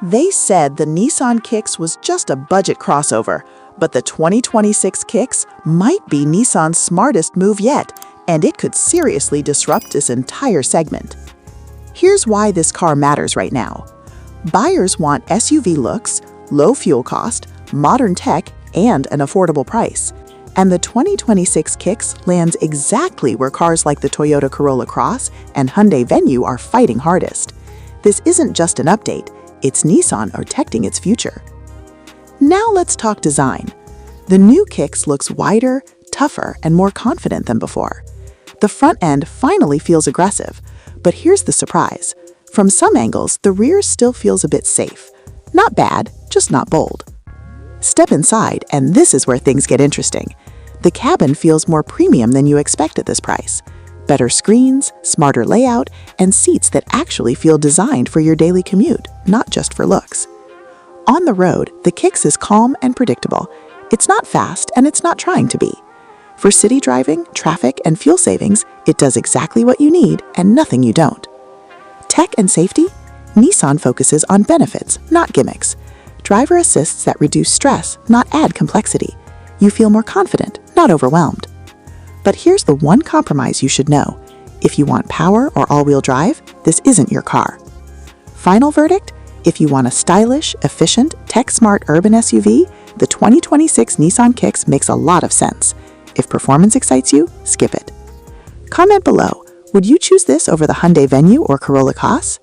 They said the Nissan Kicks was just a budget crossover, but the 2026 Kicks might be Nissan's smartest move yet, and it could seriously disrupt this entire segment. Here's why this car matters right now. Buyers want SUV looks, low fuel cost, modern tech, and an affordable price. And the 2026 Kicks lands exactly where cars like the Toyota Corolla Cross and Hyundai Venue are fighting hardest. This isn't just an update, it's Nissan protecting its future. Now let's talk design. The new Kicks looks wider, tougher, and more confident than before. The front end finally feels aggressive, but here's the surprise. From some angles, the rear still feels a bit safe. Not bad, just not bold. Step inside, and this is where things get interesting. The cabin feels more premium than you expect at this price. Better screens, smarter layout, and seats that actually feel designed for your daily commute, not just for looks. On the road, the Kicks is calm and predictable. It's not fast, and it's not trying to be. For city driving, traffic, and fuel savings, it does exactly what you need and nothing you don't. Tech and safety? Nissan focuses on benefits, not gimmicks. Driver assists that reduce stress, not add complexity. You feel more confident, not overwhelmed. But here's the one compromise you should know. If you want power or all-wheel drive, this isn't your car. Final verdict? If you want a stylish, efficient, tech-smart urban SUV, the 2026 Nissan Kicks makes a lot of sense. If performance excites you, skip it. Comment below, would you choose this over the Hyundai Venue or Corolla Cross?